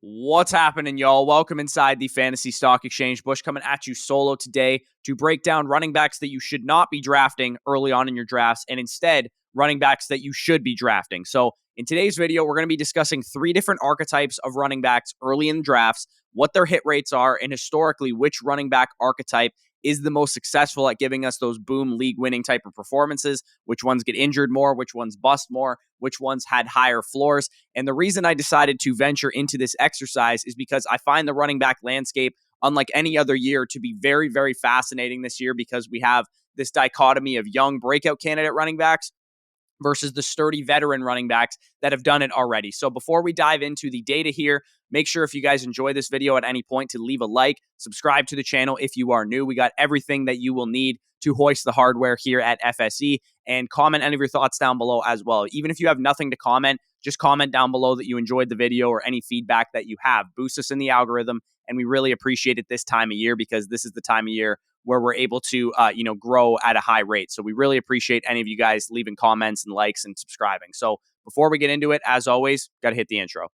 What's happening, y'all? Welcome inside the Fantasy Stock Exchange. Bush coming at you solo today to break down running backs that you should not be drafting early on in your drafts, and instead running backs that you should be drafting. So in today's video, we're going to be discussing 3 different archetypes of running backs early in drafts, what their hit rates are, and historically which running back archetype is the most successful at giving us those boom league winning type of performances, which ones get injured more, which ones bust more, which ones had higher floors. And the reason I decided to venture into this exercise is because I find the running back landscape, unlike any other year, to be very, very fascinating this year because we have this dichotomy of young breakout candidate running backs versus the sturdy veteran running backs that have done it already. So before we dive into the data here, make sure if you guys enjoy this video at any point to leave a like, subscribe to the channel if you are new. We got everything that you will need to hoist the hardware here at FSE, and comment any of your thoughts down below as well. Even if you have nothing to comment, just comment down below that you enjoyed the video or any feedback that you have. Boost us in the algorithm, and we really appreciate it this time of year because this is the time of year where we're able to, grow at a high rate. So we really appreciate any of you guys leaving comments and likes and subscribing. So before we get into it, as always, got to hit the intro.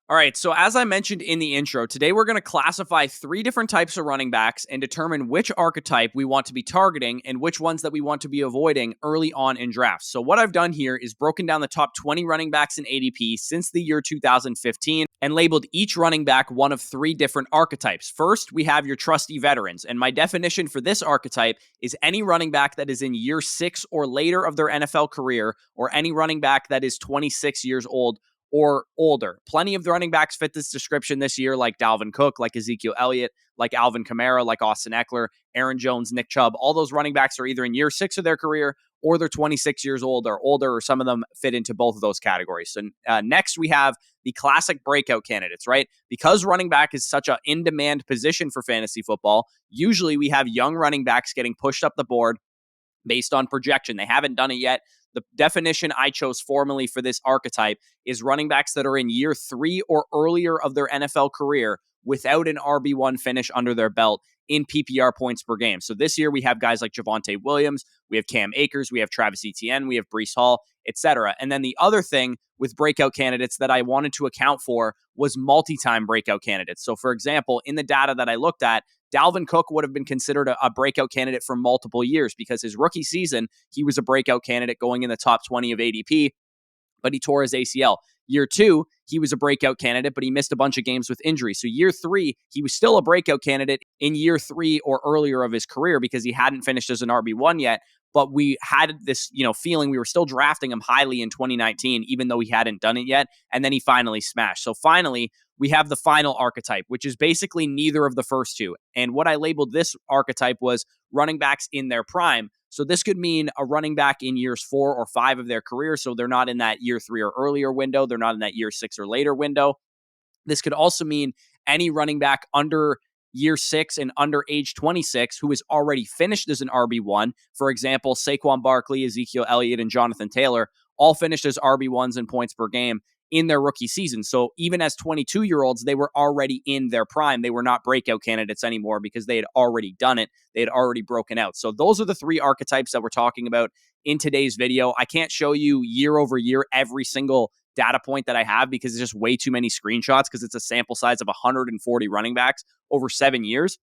All right, so as I mentioned in the intro, today we're going to classify 3 different types of running backs and determine which archetype we want to be targeting and which ones that we want to be avoiding early on in drafts. So what I've done here is broken down the top 20 running backs in ADP since the year 2015 and labeled each running back one of 3 different archetypes. First, we have your trusty veterans, and my definition for this archetype is any running back that is in year 6 or later of their NFL career, or any running back that is 26 years old or older. Plenty of the running backs fit this description this year, like Dalvin Cook, like Ezekiel Elliott, like Alvin Kamara, like Austin Eckler, Aaron Jones, Nick Chubb. All those running backs are either in year 6 of their career or they're 26 years old or older, or some of them fit into both of those categories. So next we have the classic breakout candidates, right? Because running back is such an in-demand position for fantasy football, usually we have young running backs getting pushed up the board based on projection. They haven't done it yet. The definition I chose formally for this archetype is running backs that are in year 3 or earlier of their NFL career without an RB1 finish under their belt in PPR points per game. So this year we have guys like Javonte Williams, we have Cam Akers, we have Travis Etienne, we have Breece Hall, etc. And then the other thing with breakout candidates that I wanted to account for was multi-time breakout candidates. So for example, in the data that I looked at, Dalvin Cook would have been considered a breakout candidate for multiple years because his rookie season, he was a breakout candidate going in the top 20 of ADP, but he tore his ACL. Year 2, he was a breakout candidate, but he missed a bunch of games with injury. So year 3, he was still a breakout candidate in year 3 or earlier of his career because he hadn't finished as an RB1 yet. But we had this, feeling we were still drafting him highly in 2019, even though he hadn't done it yet. And then he finally smashed. So finally, we have the final archetype, which is basically neither of the first two. And what I labeled this archetype was running backs in their prime. So this could mean a running back in years 4 or 5 of their career. So they're not in that year 3 or earlier window. They're not in that year 6 or later window. This could also mean any running back under year 6 and under age 26 who is already finished as an RB1. For example, Saquon Barkley, Ezekiel Elliott, and Jonathan Taylor all finished as RB1s in points per game in their rookie season. So even as 22-year-olds, they were already in their prime. They were not breakout candidates anymore because they had already done it. They had already broken out. So those are the 3 archetypes that we're talking about in today's video. I can't show you year over year every single data point that I have because it's just way too many screenshots because it's a sample size of 140 running backs over 7 years.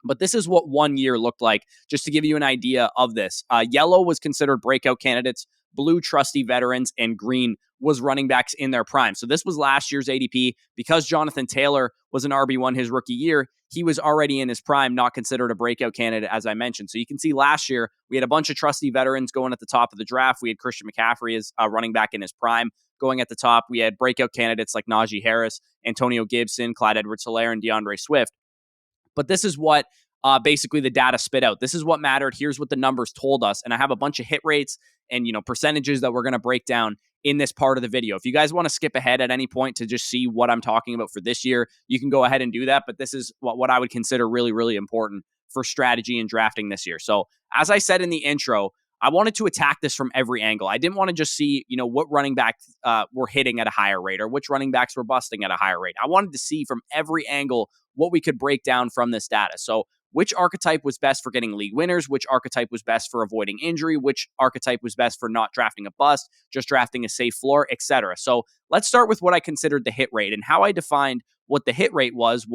But this is what 1 year looked like, just to give you an idea of this. Yellow was considered breakout candidates, blue trusty veterans, and green was running backs in their prime. So this was last year's ADP. Because Jonathan Taylor was an RB1 his rookie year, he was already in his prime, not considered a breakout candidate, as I mentioned. So you can see last year, we had a bunch of trusty veterans going at the top of the draft. We had Christian McCaffrey as a running back in his prime going at the top. We had breakout candidates like Najee Harris, Antonio Gibson, Clyde Edwards-Helaire, and DeAndre Swift. But this is what basically the data spit out. This is what mattered. Here's what the numbers told us. And I have a bunch of hit rates and percentages that we're going to break down in this part of the video. If you guys want to skip ahead at any point to just see what I'm talking about for this year, you can go ahead and do that. But this is what I would consider really, really important for strategy and drafting this year. So as I said in the intro, I wanted to attack this from every angle. I didn't want to just see, what running backs were hitting at a higher rate or which running backs were busting at a higher rate. I wanted to see from every angle what we could break down from this data. So which archetype was best for getting league winners, which archetype was best for avoiding injury, which archetype was best for not drafting a bust, just drafting a safe floor, etc. So let's start with what I considered the hit rate. And how I defined what the hit rate was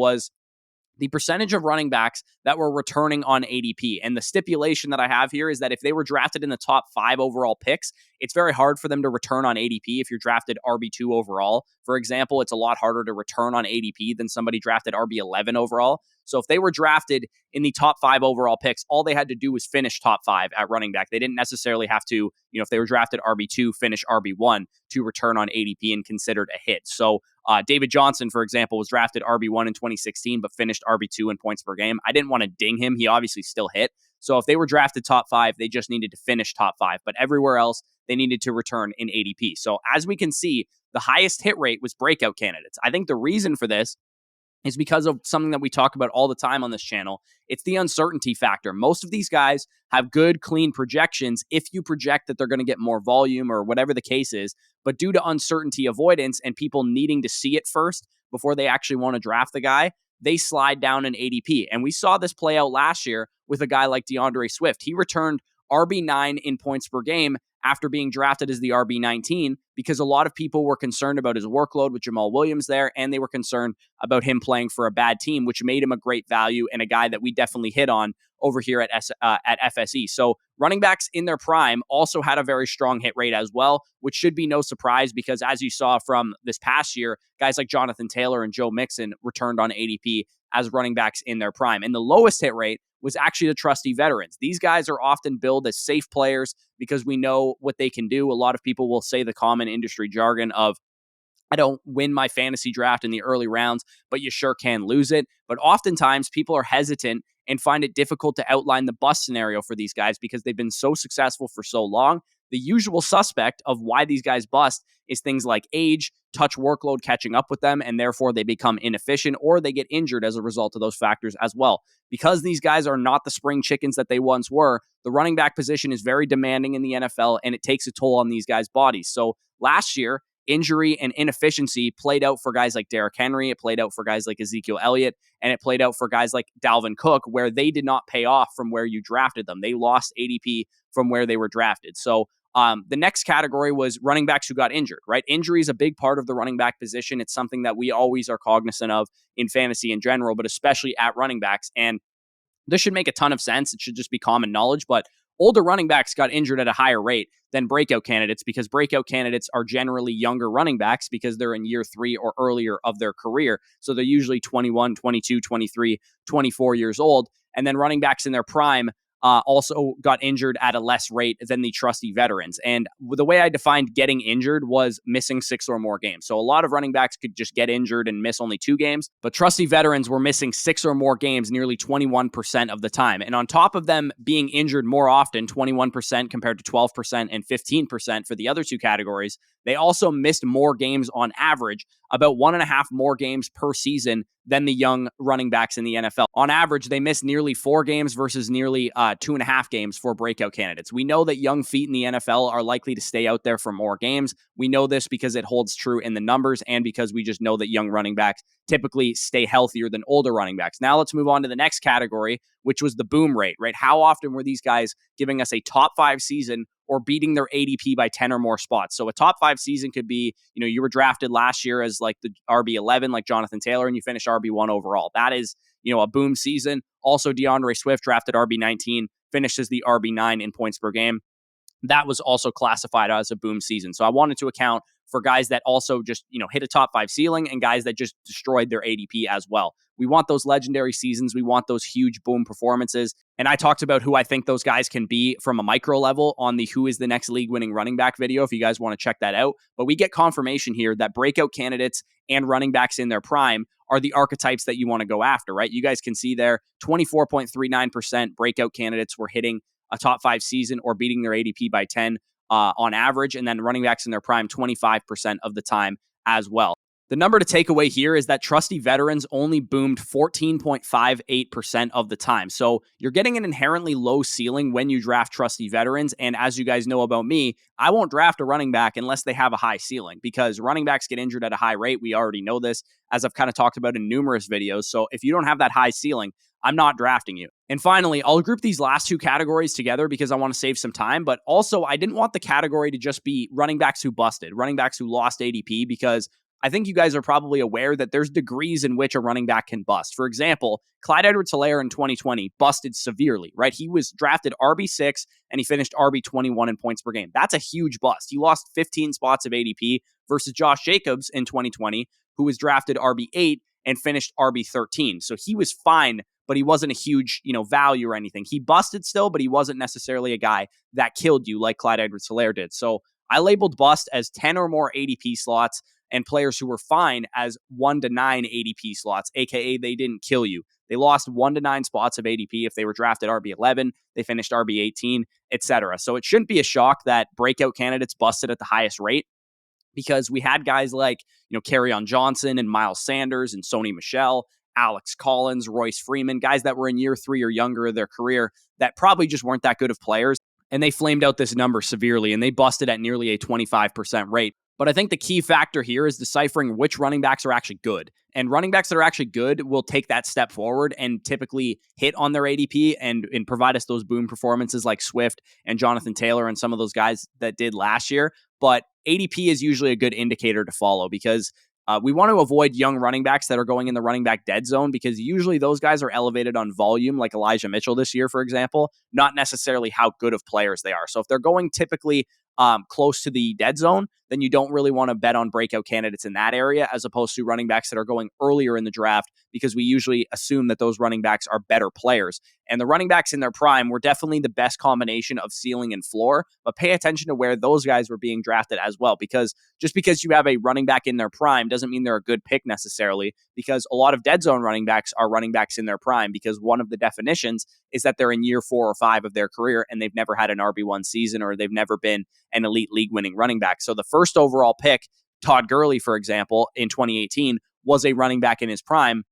the percentage of running backs that were returning on ADP. And the stipulation that I have here is that if they were drafted in the top 5 overall picks, it's very hard for them to return on ADP. If you're drafted RB2 overall, for example, it's a lot harder to return on ADP than somebody drafted RB11 overall. So if they were drafted in the top 5 overall picks, all they had to do was finish top 5 at running back. They didn't necessarily have to, if they were drafted RB2, finish RB1 to return on ADP and considered a hit. So David Johnson, for example, was drafted RB1 in 2016, but finished RB2 in points per game. I didn't want to ding him. He obviously still hit. So if they were drafted top 5, they just needed to finish top 5. But everywhere else, they needed to return in ADP. So as we can see, the highest hit rate was breakout candidates. I think the reason for this is because of something that we talk about all the time on this channel. It's the uncertainty factor. Most of these guys have good, clean projections if you project that they're going to get more volume or whatever the case is. But due to uncertainty avoidance and people needing to see it first before they actually want to draft the guy, they slide down in ADP. And we saw this play out last year with a guy like DeAndre Swift. He returned RB9 in points per game after being drafted as the RB19 because a lot of people were concerned about his workload with Jamal Williams there, and they were concerned about him playing for a bad team, which made him a great value and a guy that we definitely hit on over here at FSE. So running backs in their prime also had a very strong hit rate as well, which should be no surprise because as you saw from this past year, guys like Jonathan Taylor and Joe Mixon returned on ADP as running backs in their prime. And the lowest hit rate was actually the trusty veterans. These guys are often billed as safe players because we know what they can do. A lot of people will say the common industry jargon of, I don't win my fantasy draft in the early rounds, but you sure can lose it. But oftentimes people are hesitant and find it difficult to outline the bust scenario for these guys because they've been so successful for so long. The usual suspect of why these guys bust is things like age, touch workload catching up with them, and therefore they become inefficient or they get injured as a result of those factors as well. Because these guys are not the spring chickens that they once were, the running back position is very demanding in the NFL, and it takes a toll on these guys' bodies. So last year, injury and inefficiency played out for guys like Derrick Henry. It played out for guys like Ezekiel Elliott, and it played out for guys like Dalvin Cook, where they did not pay off from where you drafted them. They lost ADP from where they were drafted. So the next category was running backs who got injured, right? Injury is a big part of the running back position. It's something that we always are cognizant of in fantasy in general, but especially at running backs. And this should make a ton of sense. It should just be common knowledge, but older running backs got injured at a higher rate than breakout candidates because breakout candidates are generally younger running backs because they're in year 3 or earlier of their career. So they're usually 21, 22, 23, 24 years old. And then running backs in their prime also got injured at a less rate than the trusty veterans. And the way I defined getting injured was missing 6 or more games. So a lot of running backs could just get injured and miss only 2 games, but trusty veterans were missing 6 or more games nearly 21% of the time. And on top of them being injured more often, 21% compared to 12% and 15% for the other 2 categories, they also missed more games on average, about 1.5 more games per season than the young running backs in the NFL. On average, they missed nearly 4 games versus nearly 2.5 games for breakout candidates. We know that young feet in the NFL are likely to stay out there for more games. We know this because it holds true in the numbers and because we just know that young running backs typically stay healthier than older running backs. Now let's move on to the next category, which was the boom rate, right? How often were these guys giving us a top 5 season or beating their ADP by 10 or more spots? So a top 5 season could be, you were drafted last year as like the RB11, like Jonathan Taylor, and you finished RB1 overall. That is, a boom season. Also, DeAndre Swift drafted RB19, finished as the RB9 in points per game. That was also classified as a boom season. So I wanted to account for guys that also just, hit a top 5 ceiling and guys that just destroyed their ADP as well. We want those legendary seasons. We want those huge boom performances. And I talked about who I think those guys can be from a micro level on the Who is the Next League Winning Running Back video, if you guys want to check that out. But we get confirmation here that breakout candidates and running backs in their prime are the archetypes that you want to go after, right? You guys can see there, 24.39% breakout candidates were hitting a top 5 season or beating their ADP by 10 on average. And then running backs in their prime, 25% of the time as well. The number to take away here is that trusty veterans only boomed 14.58% of the time. So you're getting an inherently low ceiling when you draft trusty veterans. And as you guys know about me, I won't draft a running back unless they have a high ceiling, because running backs get injured at a high rate. We already know this, as I've kind of talked about in numerous videos. So if you don't have that high ceiling, I'm not drafting you. And finally, I'll group these last two categories together because I want to save some time. But also, I didn't want the category to just be running backs who busted, running backs who lost ADP, because I think you guys are probably aware that there's degrees in which a running back can bust. For example, Clyde Edwards-Helaire in 2020 busted severely, right? He was drafted RB6 and he finished RB21 in points per game. That's a huge bust. He lost 15 spots of ADP versus Josh Jacobs in 2020, who was drafted RB8 and finished RB13. So he was fine, but he wasn't a huge, value or anything. He busted still, but he wasn't necessarily a guy that killed you like Clyde Edwards-Helaire did. So I labeled bust as 10 or more ADP slots, and players who were fine as 1 to 9 ADP slots, aka they didn't kill you. They lost 1 to 9 spots of ADP if they were drafted RB11, they finished RB18, etc. So it shouldn't be a shock that breakout candidates busted at the highest rate, because we had guys like, Kerryon Johnson and Miles Sanders and Sony Michel, Alex Collins, Royce Freeman, guys that were in year 3 or younger of their career that probably just weren't that good of players. And they flamed out this number severely, and they busted at nearly a 25% rate. But I think the key factor here is deciphering which running backs are actually good. And running backs that are actually good will take that step forward and typically hit on their ADP and provide us those boom performances like Swift and Jonathan Taylor and some of those guys that did last year. But ADP is usually a good indicator to follow, because we want to avoid young running backs that are going in the running back dead zone, because usually those guys are elevated on volume, like Elijah Mitchell this year, for example, not necessarily how good of players they are. So if they're going typically close to the dead zone, then you don't really want to bet on breakout candidates in that area, as opposed to running backs that are going earlier in the draft, because we usually assume that those running backs are better players. And the running backs in their prime were definitely the best combination of ceiling and floor, but pay attention to where those guys were being drafted as well, because just because you have a running back in their prime doesn't mean they're a good pick necessarily, because a lot of dead zone running backs are running backs in their prime, because one of the definitions is that they're in year 4 or 5 of their career and they've never had an RB1 season, or they've never been an elite league winning running back. So the first overall pick, Todd Gurley, for example, in 2018 was a running back in his prime.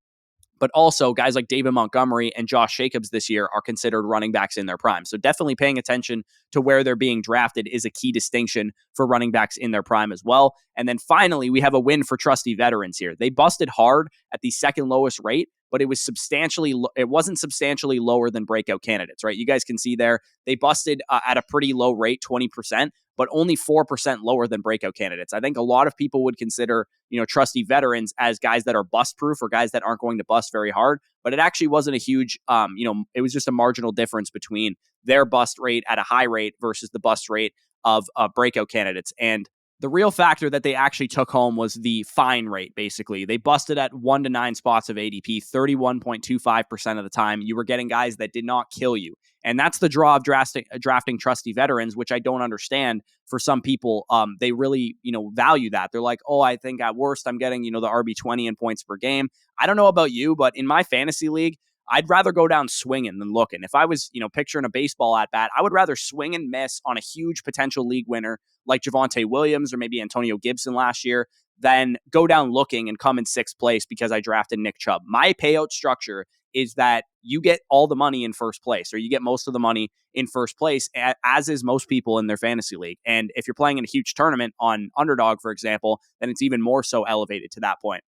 But also guys like David Montgomery and Josh Jacobs this year are considered running backs in their prime. So definitely paying attention to where they're being drafted is a key distinction for running backs in their prime as well. And then finally, we have a win for trusty veterans here. They busted hard at the second lowest rate, but it wasn't substantially lower than breakout candidates, right? You guys can see there, they busted at a pretty low rate, 20%, but only 4% lower than breakout candidates. I think a lot of people would consider, trusty veterans as guys that are bust proof, or guys that aren't going to bust very hard, but it actually wasn't a huge, it was just a marginal difference between their bust rate at a high rate versus the bust rate of breakout candidates. And the real factor that they actually took home was the fine rate, basically. They busted at 1 to 9 spots of ADP 31.25% of the time. You were getting guys that did not kill you. And that's the draw of drafting trusty veterans, which I don't understand. For some people, they really, value that. They're like, oh, I think at worst I'm getting, the RB20 in points per game. I don't know about you, but in my fantasy league, I'd rather go down swinging than looking. If I was, picturing a baseball at bat, I would rather swing and miss on a huge potential league winner like Javonte Williams or maybe Antonio Gibson last year than go down looking and come in 6th place because I drafted Nick Chubb. My payout structure is that you get all the money in first place, or you get most of the money in first place, as is most people in their fantasy league. And if you're playing in a huge tournament on Underdog, for example, then it's even more so elevated to that point.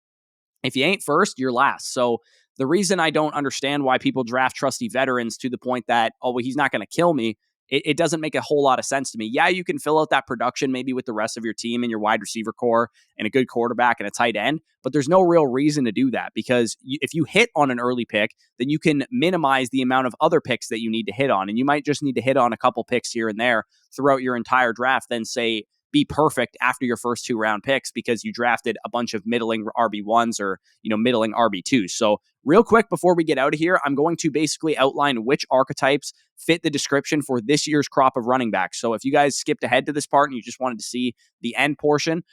If you ain't first, you're last. So the reason I don't understand why people draft trusty veterans to the point that, oh, well, he's not going to kill me, it doesn't make a whole lot of sense to me. Yeah, you can fill out that production maybe with the rest of your team and your wide receiver core and a good quarterback and a tight end, but there's no real reason to do that, because if you hit on an early pick, then you can minimize the amount of other picks that you need to hit on. And you might just need to hit on a couple picks here and there throughout your entire draft, then say, be perfect after your first 2 round picks because you drafted a bunch of middling RB1s or, middling RB2s. So real quick, before we get out of here, I'm going to basically outline which archetypes fit the description for this year's crop of running backs. So if you guys skipped ahead to this part and you just wanted to see the end portion,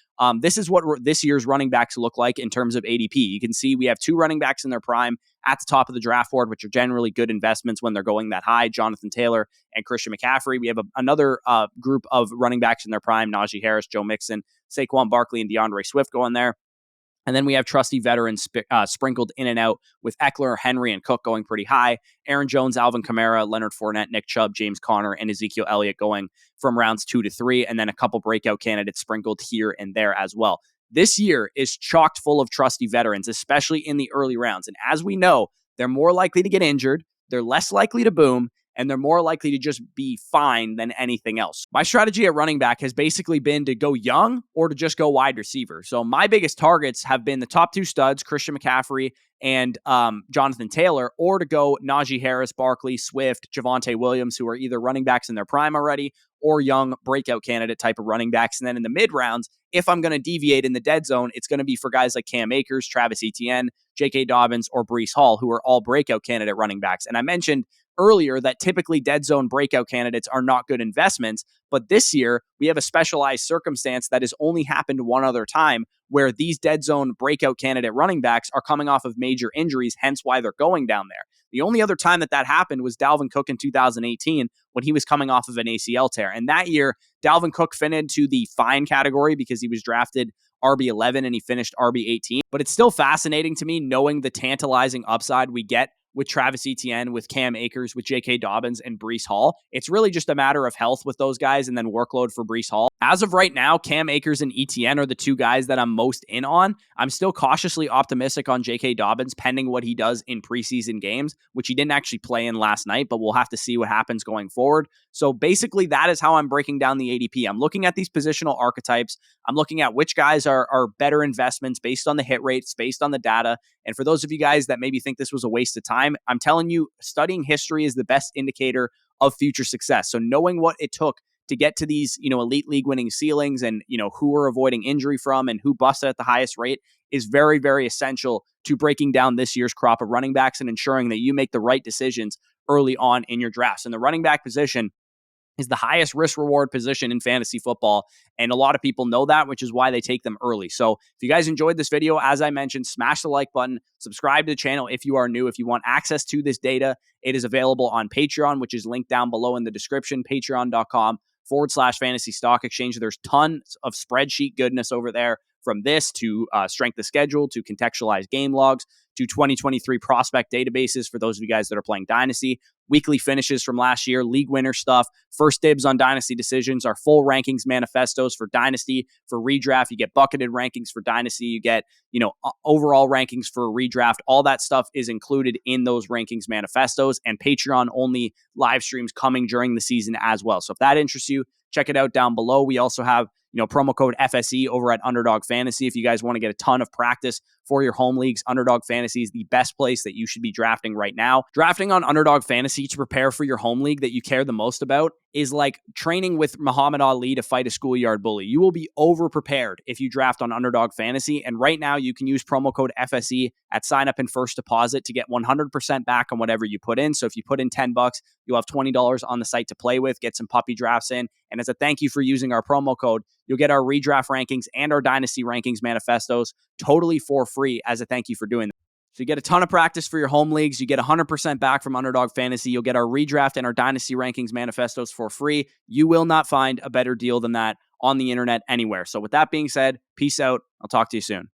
this is what this year's running backs look like in terms of ADP. You can see we have 2 running backs in their prime at the top of the draft board, which are generally good investments when they're going that high, Jonathan Taylor and Christian McCaffrey. We have another group of running backs in their prime, Najee Harris, Joe Mixon, Saquon Barkley, and DeAndre Swift going there. And then we have trusty veterans sprinkled in and out with Eckler, Henry, and Cook going pretty high. Aaron Jones, Alvin Kamara, Leonard Fournette, Nick Chubb, James Conner, and Ezekiel Elliott going from rounds 2 to 3, and then a couple breakout candidates sprinkled here and there as well. This year is chocked full of trusty veterans, especially in the early rounds. And as we know, they're more likely to get injured, they're less likely to boom, and they're more likely to just be fine than anything else. My strategy at running back has basically been to go young or to just go wide receiver. So my biggest targets have been the top 2 studs, Christian McCaffrey and Jonathan Taylor, or to go Najee Harris, Barkley, Swift, Javonte Williams, who are either running backs in their prime already or young breakout candidate type of running backs. And then in the mid rounds, if I'm going to deviate in the dead zone, it's going to be for guys like Cam Akers, Travis Etienne, J.K. Dobbins, or Breece Hall, who are all breakout candidate running backs. And I mentioned earlier that typically dead zone breakout candidates are not good investments, but this year we have a specialized circumstance that has only happened one other time where these dead zone breakout candidate running backs are coming off of major injuries, hence why they're going down there. The only other time that happened was Dalvin Cook in 2018 when he was coming off of an ACL tear. And that year, Dalvin Cook fit into the fine category because he was drafted RB11 and he finished RB18. But it's still fascinating to me knowing the tantalizing upside we get with Travis Etienne, with Cam Akers, with J.K. Dobbins, and Breece Hall. It's really just a matter of health with those guys and then workload for Breece Hall. As of right now, Cam Akers and Etienne are the 2 guys that I'm most in on. I'm still cautiously optimistic on J.K. Dobbins, pending what he does in preseason games, which he didn't actually play in last night, but we'll have to see what happens going forward. So basically, that is how I'm breaking down the ADP. I'm looking at these positional archetypes. I'm looking at which guys are better investments based on the hit rates, based on the data. And for those of you guys that maybe think this was a waste of time, I'm telling you, studying history is the best indicator of future success. So knowing what it took to get to these, elite league winning ceilings and, who we're avoiding injury from and who busted at the highest rate is very, very essential to breaking down this year's crop of running backs and ensuring that you make the right decisions early on in your drafts. And the running back position is the highest risk reward position in fantasy football. And a lot of people know that, which is why they take them early. So if you guys enjoyed this video, as I mentioned, smash the like button, subscribe to the channel if you are new. If you want access to this data, it is available on Patreon, which is linked down below in the description, patreon.com/fantasy stock exchange. There's tons of spreadsheet goodness over there, from this to strength of schedule, to contextualized game logs, to 2023 prospect databases for those of you guys that are playing Dynasty, weekly finishes from last year, league winner stuff, first dibs on Dynasty decisions, our full rankings manifestos for Dynasty. For redraft, you get bucketed rankings for Dynasty, you get, overall rankings for redraft. All that stuff is included in those rankings manifestos, and Patreon only live streams coming during the season as well. So if that interests you, check it out down below. We also have promo code FSE over at Underdog Fantasy. If you guys want to get a ton of practice for your home leagues, Underdog Fantasy is the best place that you should be drafting right now. Drafting on Underdog Fantasy to prepare for your home league that you care the most about is like training with Muhammad Ali to fight a schoolyard bully. You will be over prepared if you draft on Underdog Fantasy. And right now you can use promo code FSE at sign up and first deposit to get 100% back on whatever you put in. So if you put in $10, you'll have $20 on the site to play with, get some puppy drafts in. And as a thank you for using our promo code, you'll get our redraft rankings and our dynasty rankings manifestos totally for free as a thank you for doing that. So you get a ton of practice for your home leagues. You get 100% back from Underdog Fantasy. You'll get our redraft and our dynasty rankings manifestos for free. You will not find a better deal than that on the internet anywhere. So with that being said, peace out. I'll talk to you soon.